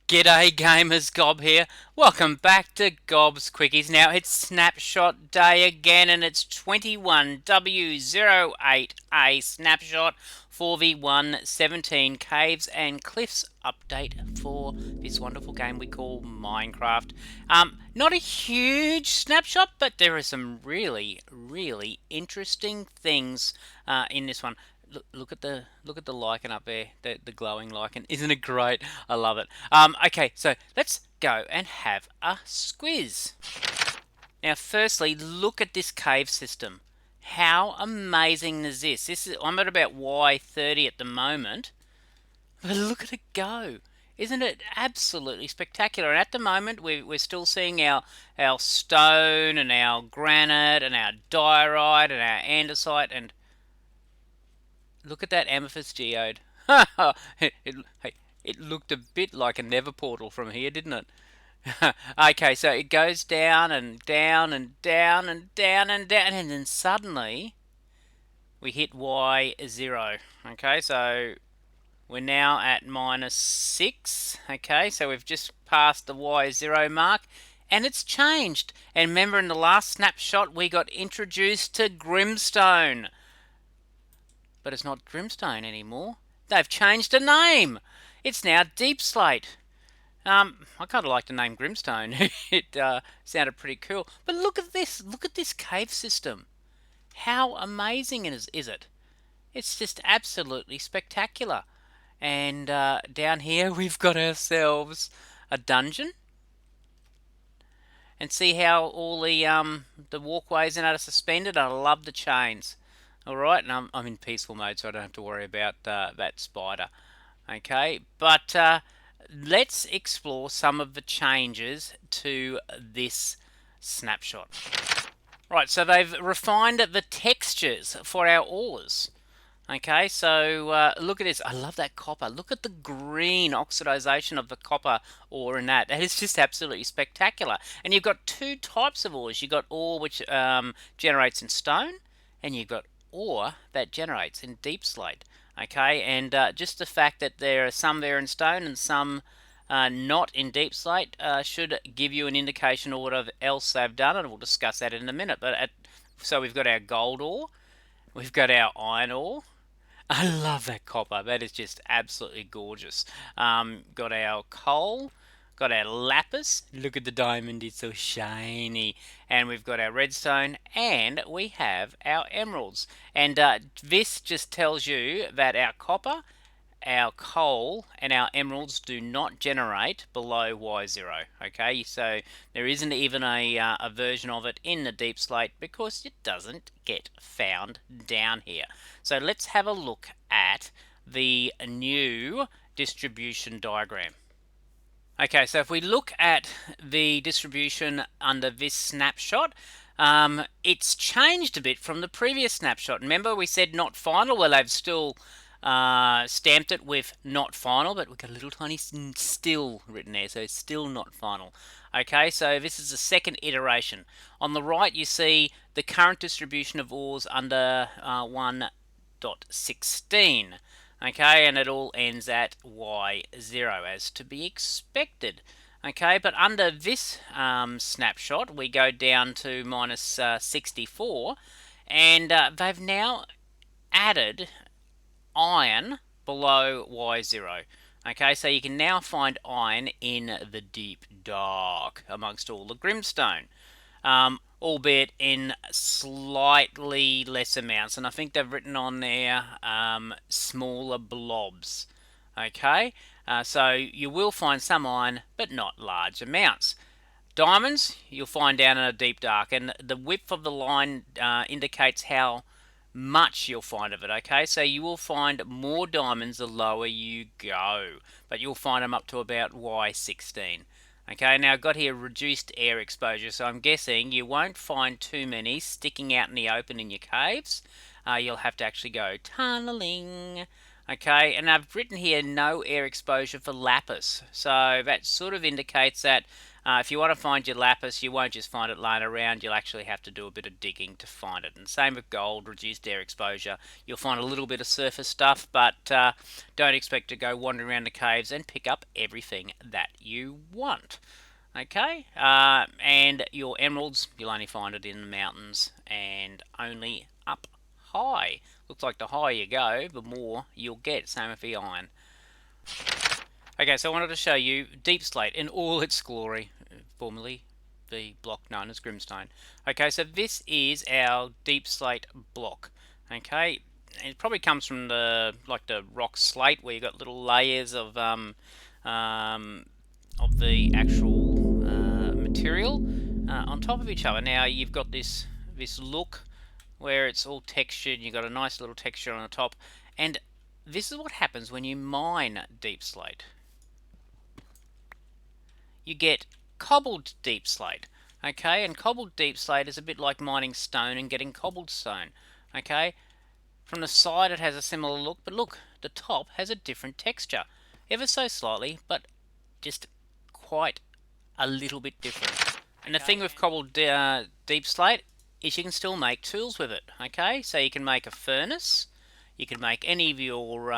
G'day gamers, Gob here. Welcome back to Gob's Quickies. Now it's Snapshot Day again and it's 21W08A Snapshot 4v117 Caves and Cliffs update for this wonderful game we call Minecraft. Not a huge snapshot, but there are some really interesting things in this one. Look at the lichen up there, the glowing lichen. Isn't it great? I love it. Okay, so let's go and have a squiz. Now, firstly, look at this cave system. How amazing is this? I'm at about Y30 at the moment, but look at it go. Isn't it absolutely spectacular? And at the moment, we're still seeing our stone and our granite and our diorite and our andesite and look at that amethyst geode. It looked a bit like a nether portal from here, didn't it? Okay, so it goes down and down and down and down and down, and then suddenly we hit Y0. Okay, so we're now at -6. Okay, so we've just passed the Y0 mark, and it's changed. And remember, in the last snapshot, we got introduced to Grimstone. But it's not Grimstone anymore. They've changed the name. It's now Deepslate. I kind of like the name Grimstone. It sounded pretty cool. But look at this. Look at this cave system. How amazing is it? It's just absolutely spectacular. And down here we've got ourselves a dungeon. And see how all the walkways and are suspended. I love the chains. All right, and I'm in peaceful mode, so I don't have to worry about that spider. Okay, but let's explore some of the changes to this snapshot. Right, so they've refined the textures for our ores. Okay, so look at this. I love that copper. Look at the green oxidization of the copper ore in that. That is just absolutely spectacular. And you've got two types of ores. You've got ore which generates in stone, and you've got ore that generates in Deepslate. Okay, and just the fact that there are some there in stone and some not in Deepslate should give you an indication of what else they've done, and we'll discuss that in a minute. So we've got our gold ore, we've got our iron ore. I love that copper. That is just absolutely gorgeous. Got our coal, got our lapis. Look at the diamond, it's so shiny. And we've got our redstone, and we have our emeralds. And this just tells you that our copper, our coal, and our emeralds do not generate below Y0. Okay, so there isn't even a version of it in the Deepslate because it doesn't get found down here. So let's have a look at the new distribution diagram. Okay, so if we look at the distribution under this snapshot, it's changed a bit from the previous snapshot. Remember we said not final? Well, they've still stamped it with not final, but we've got a little tiny still written there, so it's still not final. Okay, so this is the second iteration. On the right, you see the current distribution of ores under 1.16. Okay, and it all ends at Y0 as to be expected. Okay, but under this snapshot, we go down to -64, and they've now added iron below Y0. Okay, so you can now find iron in the deep dark amongst all the grimstone, albeit in slightly less amounts. And I think they've written on there smaller blobs. Okay, so you will find some iron, but not large amounts. Diamonds you'll find down in a deep dark, and the width of the line indicates how much you'll find of it. Okay, so you will find more diamonds the lower you go, but you'll find them up to about Y16. Okay, now I've got here reduced air exposure, so I'm guessing you won't find too many sticking out in the open in your caves. You'll have to actually go tunneling. Okay, and I've written here no air exposure for lapis, so that sort of indicates that If you want to find your lapis, you won't just find it laying around, you'll actually have to do a bit of digging to find it. And same with gold, reduced air exposure. You'll find a little bit of surface stuff, but don't expect to go wandering around the caves and pick up everything that you want. Okay, and your emeralds, you'll only find it in the mountains and only up high. Looks like the higher you go, the more you'll get. Same with the iron. Okay, so I wanted to show you Deepslate in all its glory, formerly the block known as Grimstone. Okay, so this is our Deepslate block. Okay, it probably comes from the rock slate where you got little layers of the actual material on top of each other. Now you've got this look where it's all textured. You've got a nice little texture on the top, and this is what happens when you mine Deepslate. You get cobbled Deepslate. Okay, and cobbled Deepslate is a bit like mining stone and getting cobbled stone. Okay, from the side it has a similar look, but look, the top has a different texture, ever so slightly, but just quite a little bit different. And the thing with cobbled Deepslate is you can still make tools with it. Okay, so you can make a furnace, you can make any of your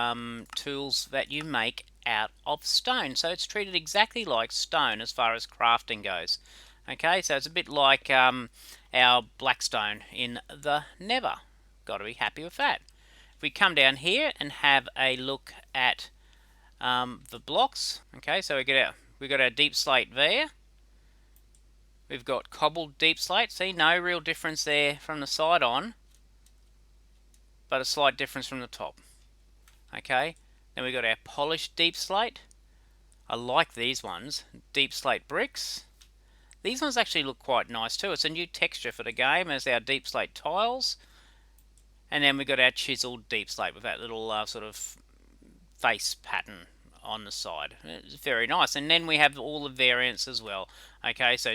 tools that you make out of stone. So it's treated exactly like stone as far as crafting goes. Okay, so it's a bit like our blackstone in the Nether. Got to be happy with that. If we come down here and have a look at the blocks, okay, so we got our Deepslate there. We've got cobbled Deepslate. See, no real difference there from the side on, but a slight difference from the top. Okay, then we've got our polished Deepslate. I like these ones. Deepslate bricks. These ones actually look quite nice too. It's a new texture for the game as our Deepslate tiles. And then we've got our chiseled Deepslate with that little sort of face pattern on the side. It's very nice. And then we have all the variants as well. Okay, so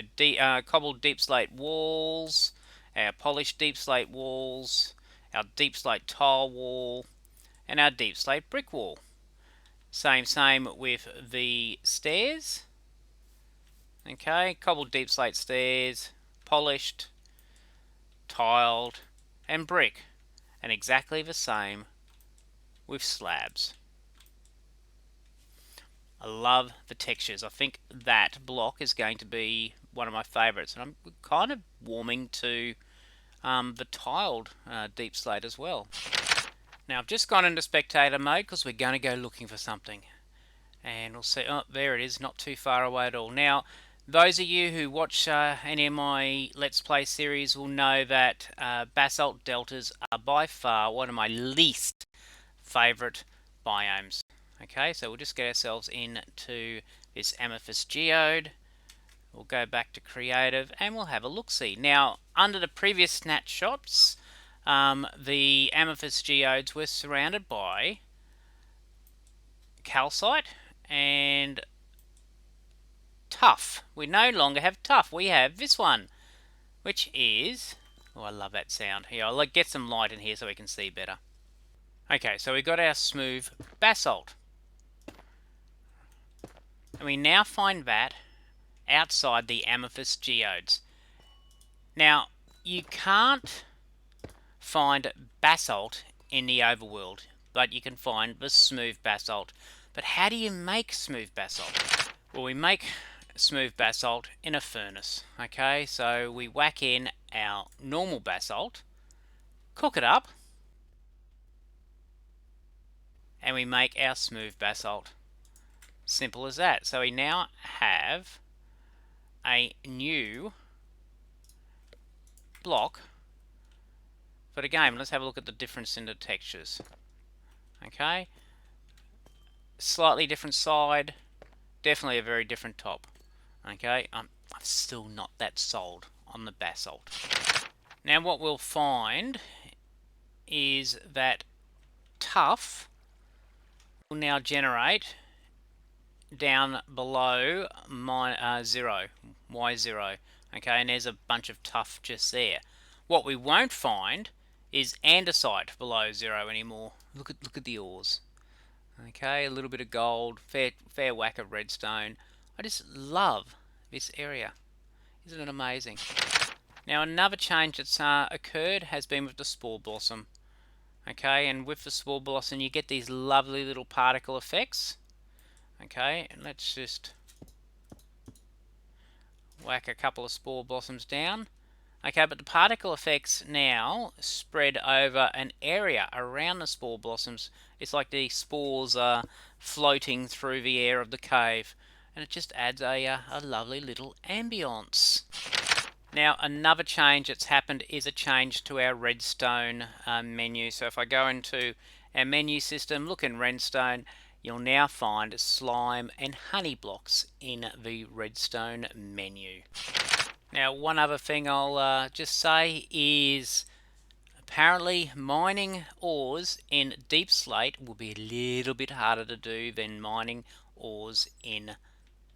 cobbled Deepslate walls, our polished Deepslate walls, our Deepslate tile wall, and our Deepslate brick wall. Same with the stairs. Okay, cobbled Deepslate stairs, polished, tiled, and brick. And exactly the same with slabs. I love the textures. I think that block is going to be one of my favourites. And I'm kind of warming to the tiled Deepslate as well. Now I've just gone into spectator mode because we're going to go looking for something. And we'll see, oh, there it is, not too far away at all. Now, those of you who watch any of my Let's Play series will know that basalt deltas are by far one of my least favourite biomes. Okay, so we'll just get ourselves into this amethyst geode. We'll go back to creative and we'll have a look-see. Now, under the previous snapshots, the amethyst geodes were surrounded by calcite and tuff. We no longer have tuff. We have this one, which is... oh, I love that sound. Here, I'll get some light in here so we can see better. Okay, so we've got our smooth basalt. And we now find that outside the amethyst geodes. Now, you can't find basalt in the overworld, but you can find the smooth basalt. But how do you make smooth basalt? Well, we make smooth basalt in a furnace. Okay, so we whack in our normal basalt, cook it up, and we make our smooth basalt. Simple as that. So we now have a new block for the game. Let's have a look at the difference in the textures. Okay, slightly different side, definitely a very different top. Okay, I'm still not that sold on the basalt. Now what we'll find is that tuff will now generate down below y0. Okay, and there's a bunch of tuff just there. What we won't find is andesite below 0 anymore. Look at the ores. Okay, a little bit of gold, fair whack of redstone. I just love this area. Isn't it amazing? Now another change that's occurred has been with the spore blossom. Okay, and with the spore blossom you get these lovely little particle effects. Okay, and let's just whack a couple of spore blossoms down. Okay, but the particle effects now spread over an area around the spore blossoms. It's like the spores are floating through the air of the cave, and it just adds a lovely little ambiance. Now another change that's happened is a change to our redstone menu. So if I go into our menu system, look in redstone, you'll now find slime and honey blocks in the redstone menu. Now one other thing I'll just say is apparently mining ores in Deepslate will be a little bit harder to do than mining ores in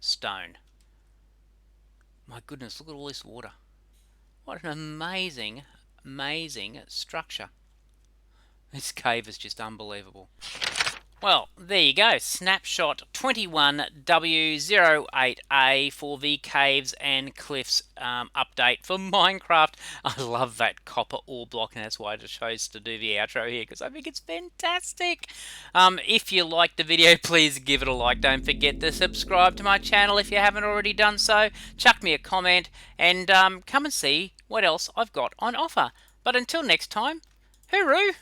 stone. My goodness, look at all this water. What an amazing, amazing structure. This cave is just unbelievable. Well, there you go. Snapshot 21W08A for the Caves and Cliffs update for Minecraft. I love that copper ore block, and that's why I chose to do the outro here, because I think it's fantastic. If you liked the video, please give it a like. Don't forget to subscribe to my channel if you haven't already done so. Chuck me a comment, and come and see what else I've got on offer. But until next time, hooroo!